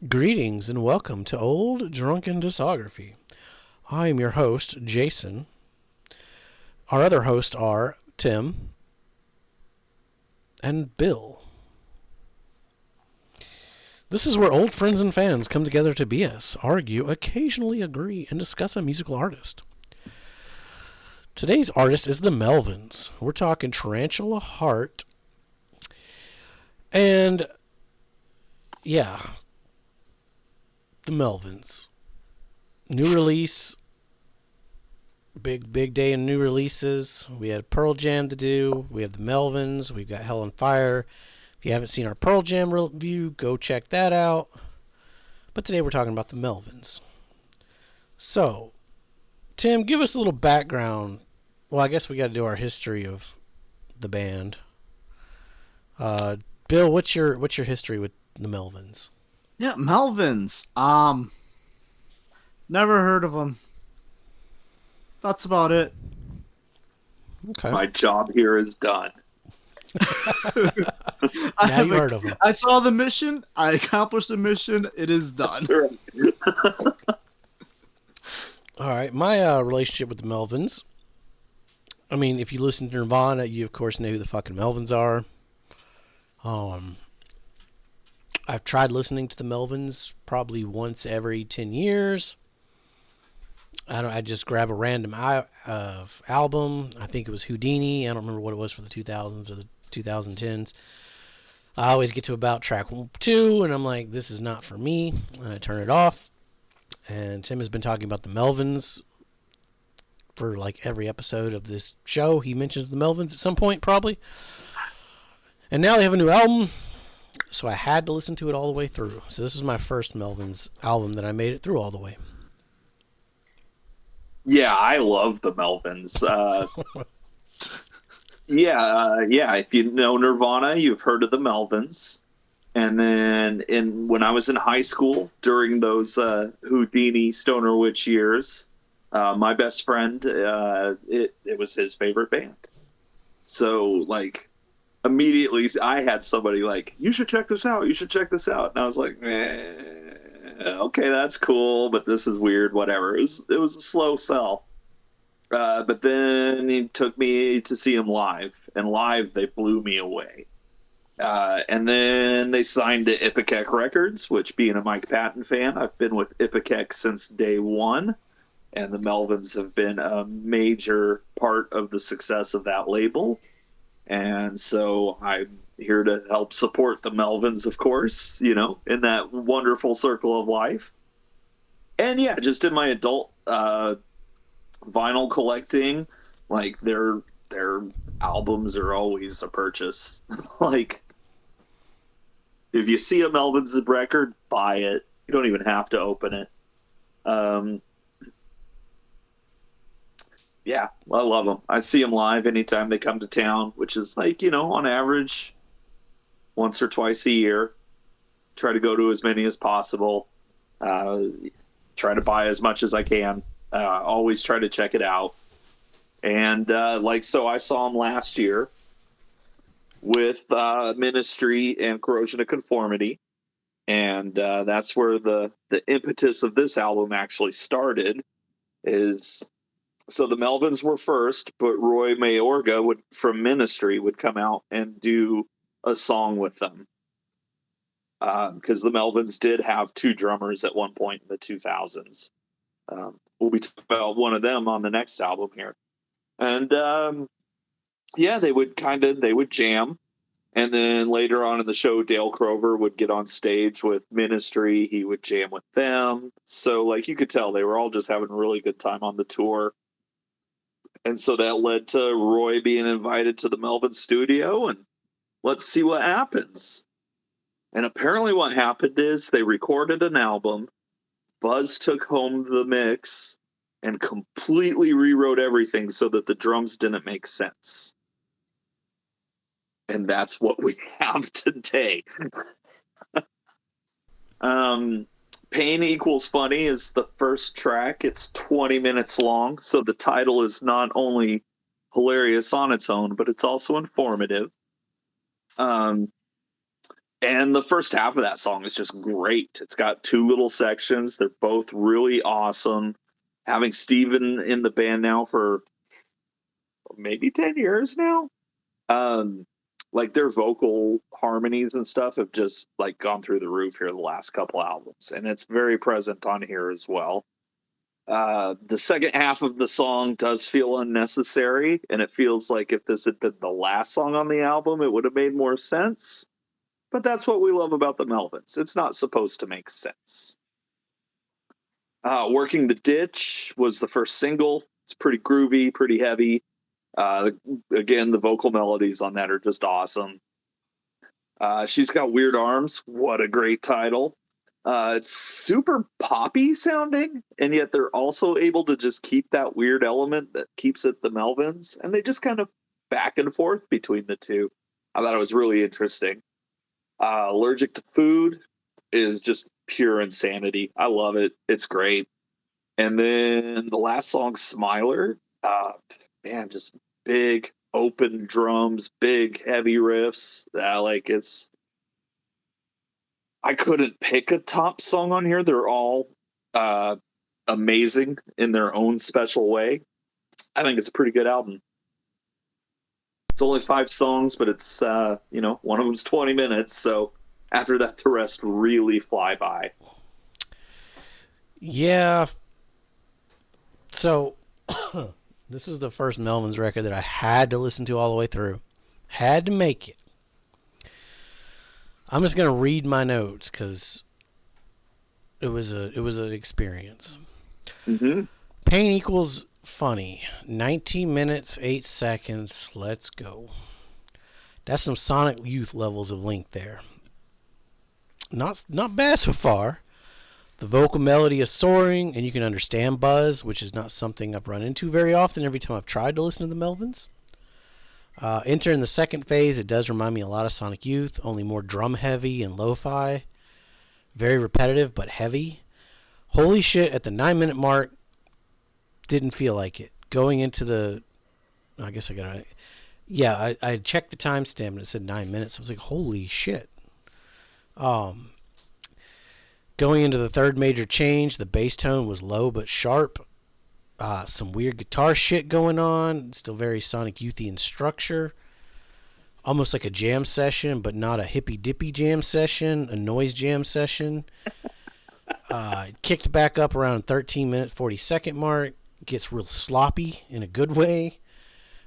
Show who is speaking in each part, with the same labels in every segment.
Speaker 1: Greetings and welcome to Old Drunken Discography. I am your host, Jason. Our other hosts are Tim and Bill. This is where old friends and fans come together to BS, argue, occasionally agree, and discuss a musical artist. Today's artist is the Melvins. We're talking Tarantula Heart. And, yeah, the Melvins. New release. Big day in new releases. We had Pearl Jam to do. We have the Melvins. We've got Hell on Fire. If you haven't seen our Pearl Jam review, go check that out. But today we're talking about the Melvins. So, Tim, give us a little background. Well, I guess we got to do our history of the band. Bill, what's your history with the Melvins?
Speaker 2: Yeah, Melvins. Never heard of them. That's about it.
Speaker 1: Okay.
Speaker 3: My job here is done.
Speaker 1: Now you heard of them.
Speaker 2: I saw the mission. I accomplished the mission. It is done.
Speaker 1: All right, my relationship with the Melvins. I mean, if you listen to Nirvana, you of course know who the fucking Melvins are. I've tried listening to the Melvins probably once every 10 years. I just grab a random album. I think it was Houdini. I don't remember what it was for the 2000s or the 2010s. I always get to about track 2, and I'm like, this is not for me, and I turn it off. And Tim has been talking about the Melvins for like every episode of this show. He mentions the Melvins at some point, probably. And now they have a new album, so I had to listen to it all the way through. So this was my first Melvins album that I made it through all the way.
Speaker 3: Yeah, I love the Melvins. Yeah. If you know Nirvana, you've heard of the Melvins. And then when I was in high school, during those Houdini Stoner Witch years, my best friend, it was his favorite band. So, like, immediately I had somebody like, you should check this out. You should check this out. And I was like, okay, that's cool, but this is weird. Whatever. It was a slow sell. But then he took me to see him live, and live they blew me away. And then they signed to Ipecac Records, which, being a Mike Patton fan, I've been with Ipecac since day one, and the Melvins have been a major part of the success of that label. And so I'm here to help support the Melvins, of course, in that wonderful circle of life. And yeah, just in my adult vinyl collecting, like their albums are always a purchase. Like, if you see a Melvins record, buy it. You don't even have to open it. Yeah, I love them. I see them live anytime they come to town, which is like, on average, once or twice a year. Try to go to as many as possible. Try to buy as much as I can. Always try to check it out. And so I saw them last year with Ministry and Corrosion of Conformity. And that's where the impetus of this album actually started. So the Melvins were first, but Roy Mayorga from Ministry would come out and do a song with them. Because the Melvins did have 2 drummers at one point in the 2000s. We'll be talking about one of them on the next album here. And they would jam. And then later on in the show, Dale Crover would get on stage with Ministry. He would jam with them. So, like, you could tell they were all just having a really good time on the tour. And so that led to Roy being invited to the Melvin studio, and let's see what happens. And apparently what happened is they recorded an album. Buzz took home the mix and completely rewrote everything so that the drums didn't make sense. And that's what we have today. Pain Equals Funny is the first track. It's 20 minutes long, so the title is not only hilarious on its own, but it's also informative. And the first half of that song is just great. It's got two little sections. They're both really awesome. Having Steven in the band now for maybe 10 years now. Like their vocal harmonies and stuff have just like gone through the roof here the last couple albums. And it's very present on here as well. The second half of the song does feel unnecessary, and it feels like if this had been the last song on the album, it would have made more sense. But that's what we love about the Melvins. It's not supposed to make sense. Working the Ditch was the first single. It's pretty groovy, pretty heavy. Again, the vocal melodies on that are just awesome. She's Got Weird Arms. What a great title. It's super poppy sounding, and yet they're also able to just keep that weird element that keeps it the Melvins, and they just kind of back and forth between the two. I thought it was really interesting. Allergic to Food is just pure insanity. I love it. It's great. And then the last song, Smiler, man, just big open drums, big heavy riffs. I couldn't pick a top song on here. They're all amazing in their own special way. I think it's a pretty good album. It's only 5 songs, but it's one of them's 20 minutes. So after that, the rest really fly by.
Speaker 1: Yeah. So this is the first Melvins record that I had to listen to all the way through. Had to make it. I'm just gonna read my notes because it was an experience.
Speaker 3: Mm-hmm.
Speaker 1: Pain equals funny. 19 minutes 8 seconds. Let's go. That's some Sonic Youth levels of length there. Not bad so far. The vocal melody is soaring, and you can understand buzz, which is not something I've run into very often every time I've tried to listen to the Melvins. Entering the second phase, it does remind me a lot of Sonic Youth, only more drum heavy and lo-fi. Very repetitive, but heavy. Holy shit, at the 9-minute mark, didn't feel like it. Going into the... I guess I got it. Yeah, I checked the timestamp and it said 9 minutes. I was like, holy shit. Going into the third major change, the bass tone was low but sharp. Some weird guitar shit going on. Still very Sonic Youthy in structure. Almost like a jam session, but not a hippy-dippy jam session. A noise jam session. Kicked back up around 13 minute 40-second mark. Gets real sloppy in a good way.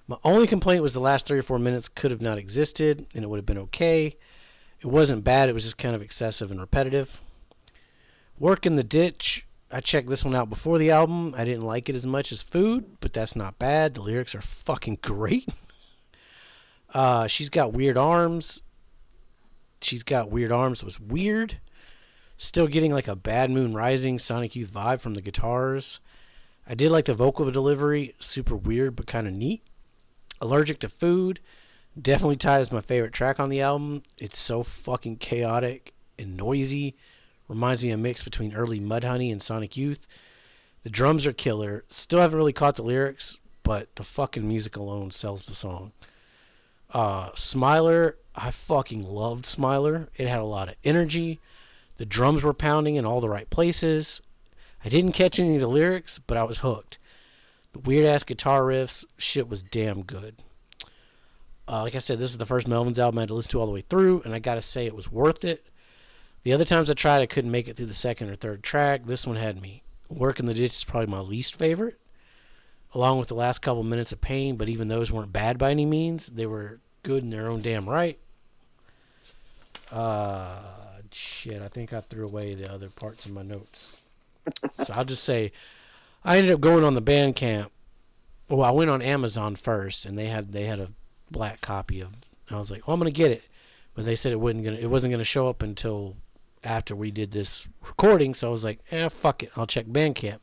Speaker 1: My only complaint was the last 3 or 4 minutes could have not existed, and it would have been okay. It wasn't bad. It was just kind of excessive and repetitive. Working the Ditch. I checked this one out before the album. I didn't like it as much as Food, but that's not bad. The lyrics are fucking great. She's Got Weird Arms. She's Got Weird Arms was weird. Still getting like a Bad Moon Rising Sonic Youth vibe from the guitars. I did like the vocal delivery. Super weird, but kind of neat. Allergic to Food. Definitely tied as my favorite track on the album. It's so fucking chaotic and noisy. Reminds me of a mix between early Mudhoney and Sonic Youth. The drums are killer. Still haven't really caught the lyrics, but the fucking music alone sells the song. Smiler, I fucking loved Smiler. It had a lot of energy. The drums were pounding in all the right places. I didn't catch any of the lyrics, but I was hooked. The weird-ass guitar riffs, shit was damn good. Like I said, this is the first Melvins album I had to listen to all the way through, and I gotta say it was worth it. The other times I tried, I couldn't make it through the second or third track. This one had me. Working the Ditch is probably my least favorite, along with the last couple minutes of Pain, but even those weren't bad by any means. They were good in their own damn right. Shit, I think I threw away the other parts of my notes. So I'll just say, I ended up going on the Bandcamp. Well, I went on Amazon first, and they had a black copy of. I was like, "Oh, I'm gonna get it," but they said it wasn't gonna show up until after we did this recording. So I was like, fuck it, I'll check Bandcamp.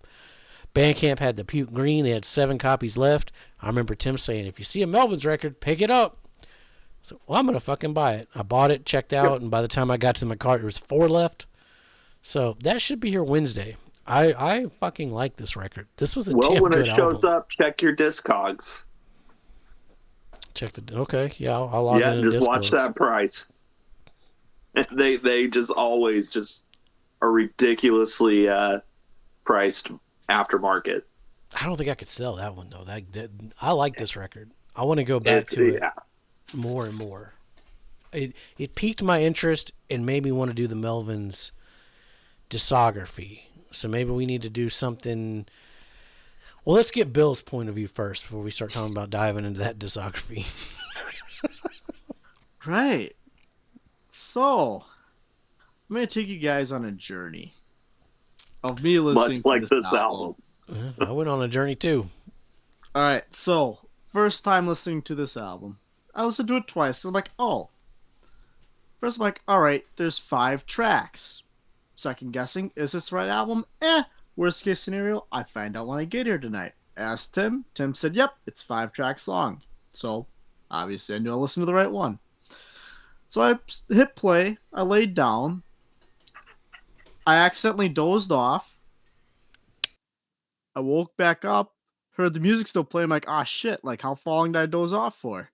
Speaker 1: Bandcamp had the puke green. They had 7 copies left. I remember Tim saying, "If you see a Melvins record, pick it up." So, well, I'm gonna fucking buy it. I bought it, checked out, and by the time I got to my cart, there was 4 left. So that should be here Wednesday. I fucking like this record. This was a damn good album.
Speaker 3: Well, when it shows up, check your Discogs.
Speaker 1: Okay, yeah, I'll log in.
Speaker 3: Yeah, just watch that price. They just always just are ridiculously priced aftermarket.
Speaker 1: I don't think I could sell that one though. I like this record. I want to go back
Speaker 3: It's
Speaker 1: to it
Speaker 3: yeah.
Speaker 1: more and more. It piqued my interest and made me want to do the Melvins discography. So maybe we need to do something. Well, let's get Bill's point of view first before we start talking about diving into that discography.
Speaker 2: Right. So, I'm going to take you guys on a journey of me listening
Speaker 3: Much
Speaker 2: to
Speaker 3: like
Speaker 2: this
Speaker 3: this
Speaker 2: album.
Speaker 3: album.
Speaker 1: I went on a journey too.
Speaker 2: All right. So, first time listening to this album, I listened to it twice. I'm like, oh. First, I'm like, all right, there's 5 tracks. Second guessing, is this the right album? Worst case scenario, I find out when I get here tonight. Asked Tim. Tim said, yep, it's 5 tracks long. So, obviously, I knew I listened to the right one. So I hit play. I laid down. I accidentally dozed off. I woke back up, heard the music still playing. I'm like, ah, shit, like, how long did I doze off for?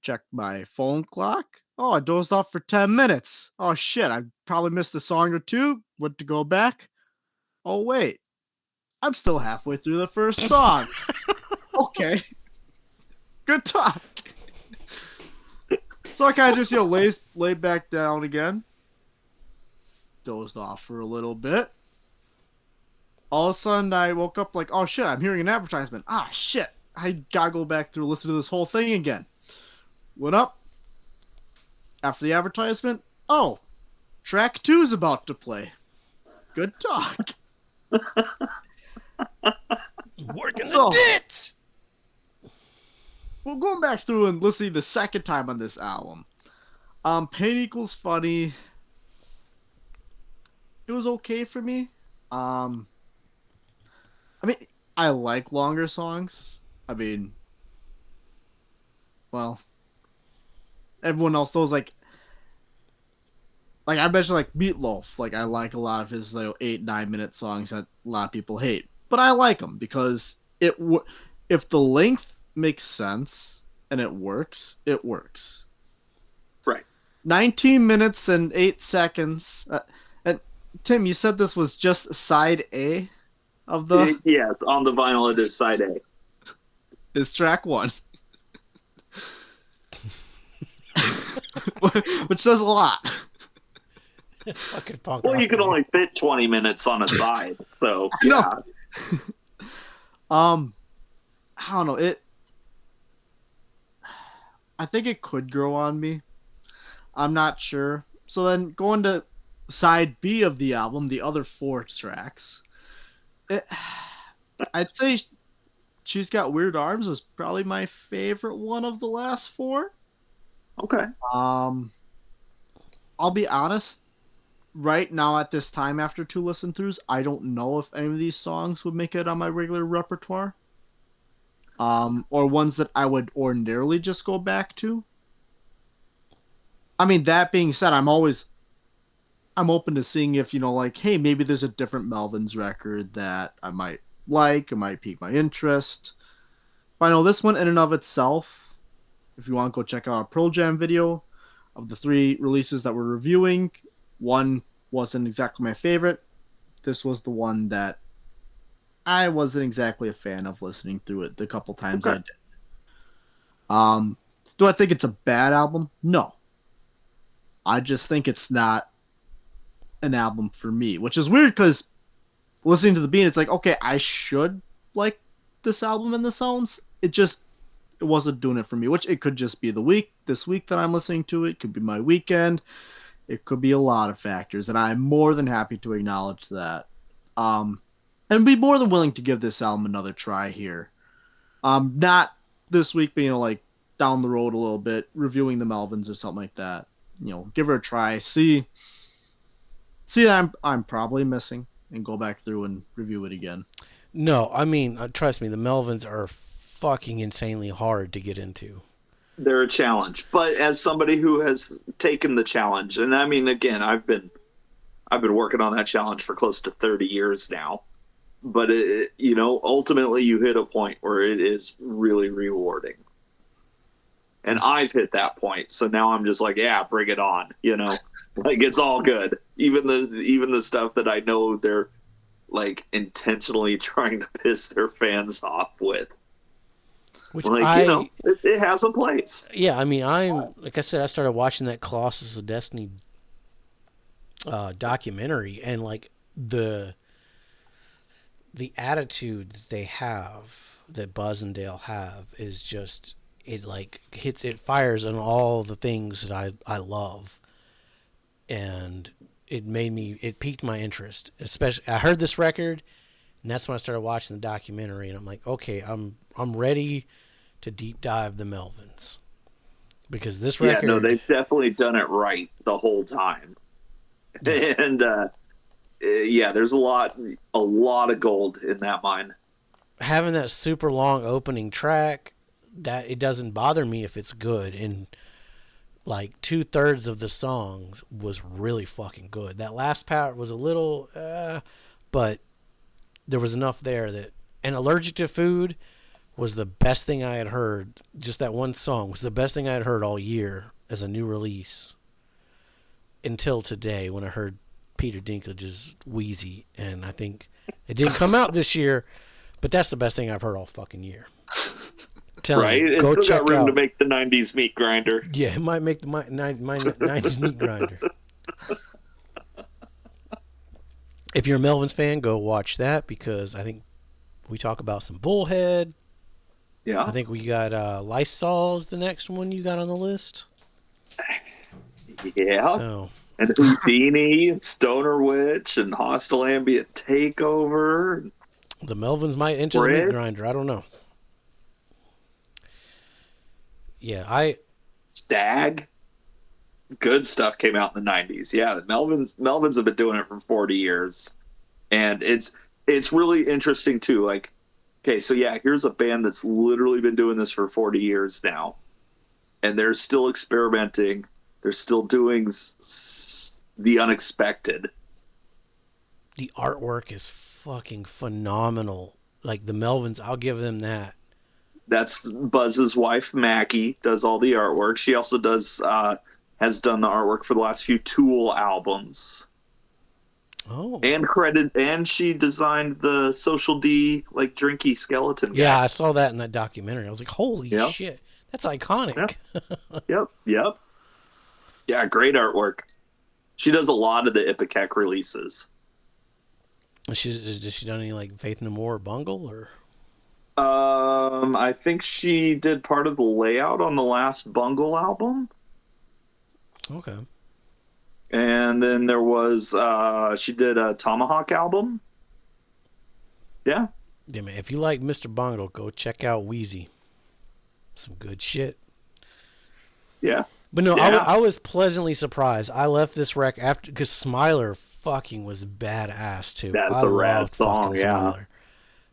Speaker 2: Checked my phone clock. Oh, I dozed off for 10 minutes. Oh, shit, I probably missed a song or two. Went to go back. Oh, wait, I'm still halfway through the first song. Okay, good talk. So I kind of just, laid back down again. Dozed off for a little bit. All of a sudden, I woke up like, oh shit, I'm hearing an advertisement. Ah, shit, I gotta go back through and listen to this whole thing again. Went up. After the advertisement, oh, track 2 is about to play. Good talk.
Speaker 1: Working
Speaker 2: So-
Speaker 1: the dits!
Speaker 2: Well, going back through and listening the second time on this album, Pain Equals Funny. It was okay for me. I mean, I like longer songs. I mean, well, everyone else knows like I mentioned, like Meatloaf. Like I like a lot of his 8-9 minute songs that a lot of people hate, but I like them because if the length makes sense and it works, it works.
Speaker 3: Right.
Speaker 2: 19 minutes and 8 seconds. And Tim, you said this was just side A of the
Speaker 3: Yes, on the vinyl it is side A.
Speaker 2: is track 1. Which says a lot.
Speaker 1: It's fucking punk
Speaker 3: Well,
Speaker 1: rock
Speaker 3: you can
Speaker 1: to me.
Speaker 3: only fit 20 minutes on a side, so
Speaker 2: I know.
Speaker 3: yeah.
Speaker 2: I don't know. I think it could grow on me. I'm not sure. So then going to side B of the album, the other 4 tracks. I'd say She's Got Weird Arms was probably my favorite one of the last 4.
Speaker 3: Okay.
Speaker 2: I'll be honest. Right now, at this time, after 2 listen throughs, I don't know if any of these songs would make it on my regular repertoire. Or ones that I would ordinarily just go back to. I mean, that being said, I'm open to seeing if, hey, maybe there's a different Melvins record that I might like, it might pique my interest. But I know this one in and of itself, if you want to go check out a Pearl Jam video of the 3 releases that we're reviewing, one wasn't exactly my favorite. This was the one that I wasn't exactly a fan of listening through it the couple times I
Speaker 3: Okay.
Speaker 2: did. Do I think it's a bad album? No. I just think it's not an album for me, which is weird because listening to the beat, it's like, okay, I should like this album and the sounds. It wasn't doing it for me, which it could just be this week that I'm listening to it. It could be my weekend. It could be a lot of factors, and I'm more than happy to acknowledge that. And be more than willing to give this album another try here. Not this week, but like down the road a little bit, reviewing the Melvins or something like that. Give her a try. See that I'm probably missing, and go back through and review it again.
Speaker 1: No, I mean, trust me, the Melvins are fucking insanely hard to get into.
Speaker 3: They're a challenge, but as somebody who has taken the challenge, and I mean, again, I've been working on that challenge for close to 30 years now, but ultimately you hit a point where it is really rewarding, and I've hit that point, so now I'm just like, yeah, bring it on. Like it's all good. Even the stuff that I know they're like intentionally trying to piss their fans off with.
Speaker 1: Which
Speaker 3: Like, it has a place.
Speaker 1: yeah, I mean, I'm like I said, I started watching that Colossus of Destiny documentary, and like the attitude that they have, that Buzz and Dale have, is just, it like it fires on all the things that I love, and it piqued my interest. Especially, I heard this record, and that's when I started watching the documentary, and I'm like, okay, I'm ready to deep dive the Melvins, because this
Speaker 3: Yeah, no,
Speaker 1: record,
Speaker 3: they've definitely done it right the whole time.
Speaker 1: yeah,
Speaker 3: And yeah, there's a lot of gold in that mine.
Speaker 1: having that super long opening track, that it doesn't bother me if it's good, and like 2/3 of the songs was really fucking good. That last part was a little, but there was enough there that. And Allergic to Food was the best thing I had heard. Just that one song was the best thing I had heard all year as a new release. Until today, when I heard Peter Dinklage's Wheezy, and I think it didn't come out this year, but that's the best thing I've heard all fucking year.
Speaker 3: Right?
Speaker 1: You,
Speaker 3: It's
Speaker 1: go
Speaker 3: still
Speaker 1: check
Speaker 3: got room
Speaker 1: out.
Speaker 3: to make the 90s meat grinder.
Speaker 1: Yeah, it might make my 90s meat grinder. If you're a Melvins fan, go watch that, because I think we talk about some Bullhead.
Speaker 3: Yeah.
Speaker 1: I think we got Lysol's the next one you got on the list.
Speaker 3: Yeah.
Speaker 1: So,
Speaker 3: and Houdini and Stoner Witch and Hostile Ambient Takeover.
Speaker 1: The Melvins might enter the meat grinder. I don't know. Yeah,
Speaker 3: Stag. Good stuff came out in the 90s. Yeah, the Melvins have been doing it for 40 years. And it's really interesting too. Like, okay, so yeah, here's a band that's literally been doing this for 40 years now. And they're still experimenting. They're still doing the unexpected.
Speaker 1: The artwork is fucking phenomenal. Like the Melvins, I'll give them that.
Speaker 3: That's Buzz's wife, Mackie, does all the artwork. She also has done the artwork for the last few Tool albums.
Speaker 1: Oh.
Speaker 3: And she designed the Social D, like, drinky skeleton guy.
Speaker 1: Yeah, I saw that in that documentary. I was like, holy shit, that's iconic.
Speaker 3: Yep. Yeah, great artwork. She does a lot of the Ipecac releases.
Speaker 1: Has she done any like Faith No More or Bungle or?
Speaker 3: I think she did part of the layout on the last Bungle album.
Speaker 1: Okay.
Speaker 3: And then there was she did a Tomahawk album. Yeah.
Speaker 1: Yeah, man. If you like Mr. Bungle, go check out Wheezy. Some good shit.
Speaker 3: Yeah.
Speaker 1: But no, yeah. I was pleasantly surprised. I left this rec after, because Smiler fucking was badass too.
Speaker 3: That's a rad song, yeah.
Speaker 1: Smiler.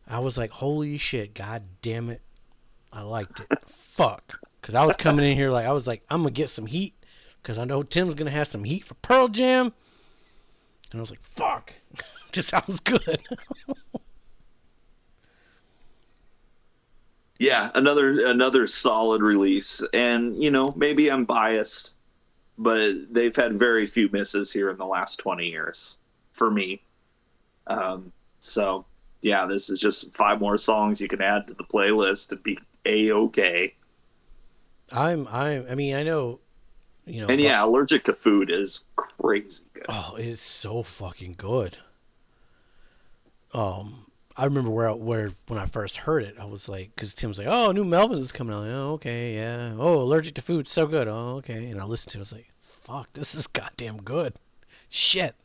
Speaker 1: I was like, holy shit, god damn it. I liked it. Fuck. Because I was coming in here like, I was like, I'm going to get some heat, because I know Tim's going to have some heat for Pearl Jam. And I was like, fuck. This sounds good.
Speaker 3: Yeah, another solid release. And, maybe I'm biased, but they've had very few misses here in the last 20 years for me. So, yeah, this is just 5 more songs you can add to the playlist and be A-okay.
Speaker 1: I mean, I know,
Speaker 3: And yeah, Allergic to Food is crazy good.
Speaker 1: Oh, it's so fucking good. I remember where when I first heard it, I was like, because Tim's like, "Oh, new Melvins is coming out." Oh, okay, yeah. Oh, Allergic to Food, so good. Oh, okay. And I listened to it, I was like, "Fuck, this is goddamn good." Shit.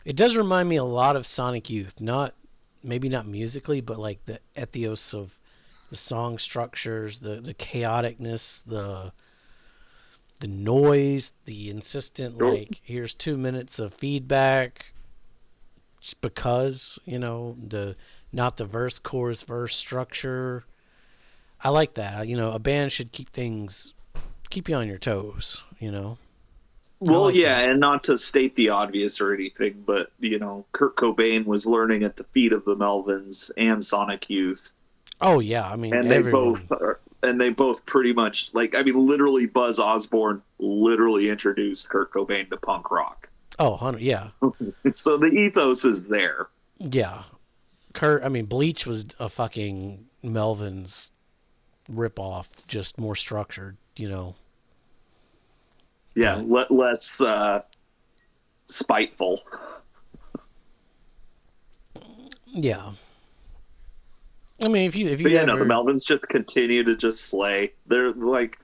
Speaker 1: It does remind me a lot of Sonic Youth, maybe not musically, but like the ethos of the song structures, the chaoticness, the noise, the insistent like, here's 2 minutes of feedback. Just because, not the verse, chorus, verse structure. I like that. A band should keep you on your toes,
Speaker 3: Well, like yeah, that. And not to state the obvious or anything, but, Kurt Cobain was learning at the feet of the Melvins and Sonic Youth.
Speaker 1: Oh, yeah. I mean,
Speaker 3: and
Speaker 1: everyone.
Speaker 3: and they both pretty much literally Buzz Osborne literally introduced Kurt Cobain to punk rock.
Speaker 1: Oh, yeah.
Speaker 3: So the ethos is there.
Speaker 1: Yeah. Bleach was a fucking Melvins ripoff, just more structured,
Speaker 3: Yeah,
Speaker 1: But-
Speaker 3: less spiteful.
Speaker 1: Yeah. I mean, if you
Speaker 3: But yeah,
Speaker 1: ever...
Speaker 3: no, the Melvins just continue to just slay. They're like,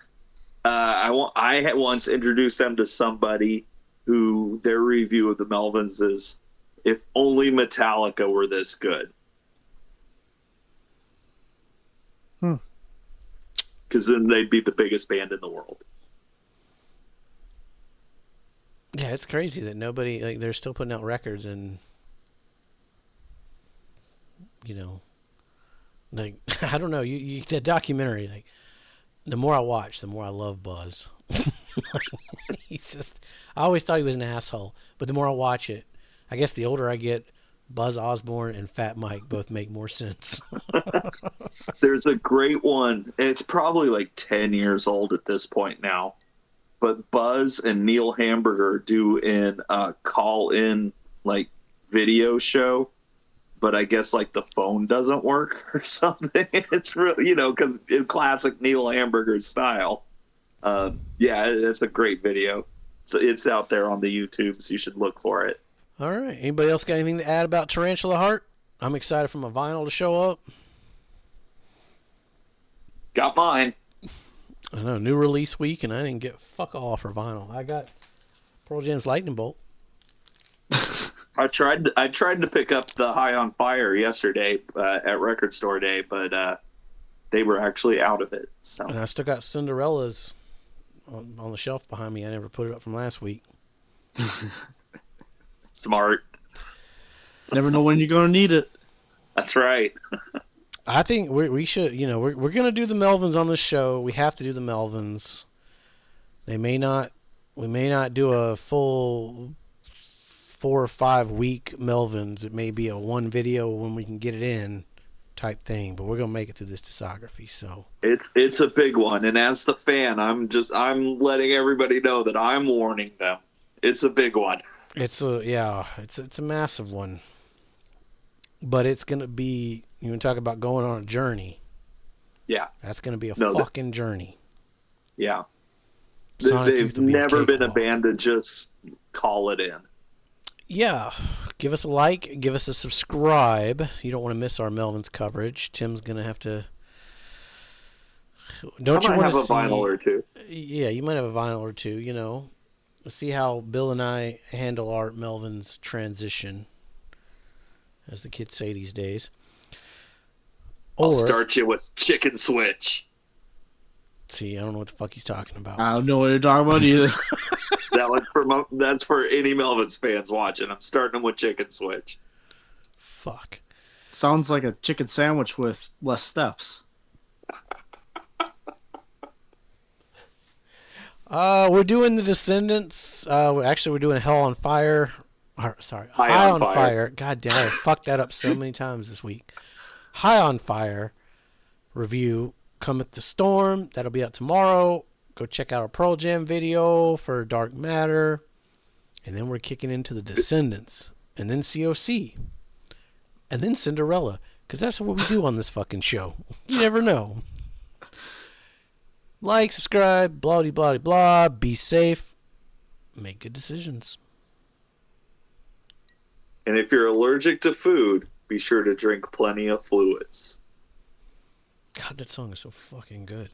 Speaker 3: I had once introduced them to somebody who their review of the Melvins is, if only Metallica were this good. Because then they'd be the biggest band in the world.
Speaker 1: Yeah, it's crazy that nobody, like, they're still putting out records and, you know, like, I don't know, you the documentary, like, the more I watch, the more I love Buzz. He's just, I always thought he was an asshole, but the more I watch it, I guess the older I get, Buzz Osborne and Fat Mike both make more sense.
Speaker 3: There's a great one. It's probably like 10 years old at this point now. But Buzz and Neil Hamburger do in a call-in like video show, but I guess like the phone doesn't work or something. It's really, because in classic Neil Hamburger style. Yeah, it's a great video. So it's out there on the YouTube, so you should look for it.
Speaker 1: All right. Anybody else got anything to add about Tarantula Heart? I'm excited for my vinyl to show up.
Speaker 3: Got mine.
Speaker 1: I know, new release week, and I didn't get fuck all for vinyl. I got Pearl Jam's Lightning Bolt.
Speaker 3: I tried to pick up the High on Fire yesterday at Record Store Day, but they were actually out of it. So.
Speaker 1: And I still got Cinderella's on the shelf behind me. I never put it up from last week.
Speaker 3: Smart.
Speaker 2: Never know when you're going to need it.
Speaker 3: That's right.
Speaker 1: I think we should, we're going to do the Melvins on this show. We have to do the Melvins. We may not do a full 4 or 5 week Melvins. It may be a one video when we can get it in type thing, but we're going to make it through this discography. So
Speaker 3: it's a big one. And as the fan, I'm letting everybody know that I'm warning them. It's a big one.
Speaker 1: It's a massive one. But it's going to be, you want to talk about going on a journey.
Speaker 3: Yeah.
Speaker 1: That's going to be a fucking journey.
Speaker 3: Yeah.
Speaker 1: Sonic
Speaker 3: They've never been a band to just call it in.
Speaker 1: Yeah. Give us a like. Give us a subscribe. You don't want to miss our Melvins coverage. Tim's going to have to... Don't you want to see...
Speaker 3: a vinyl or two.
Speaker 1: Yeah, you might have a vinyl or two, We'll see how Bill and I handle our Melvins transition, as the kids say these days.
Speaker 3: I'll start you with Chicken Switch.
Speaker 1: See, I don't know what the fuck he's talking about.
Speaker 2: I don't know what you're talking about either.
Speaker 3: That's for any Melvins fans watching. I'm starting them with Chicken Switch.
Speaker 1: Fuck.
Speaker 2: Sounds like a chicken sandwich with less steps.
Speaker 1: We're doing the Descendants. Actually, we're doing Hell on Fire. High on Fire. God damn, I fucked that up so many times this week. High on Fire review. Cometh the Storm. That'll be out tomorrow. Go check out our Pearl Jam video for Dark Matter. And then we're kicking into the Descendants. And then COC. And then Cinderella. Because that's what we do on this fucking show. You never know. Like, subscribe, blah, blah, blah, blah. Be safe. Make good decisions.
Speaker 3: And if you're allergic to food, be sure to drink plenty of fluids.
Speaker 1: God, that song is so fucking good.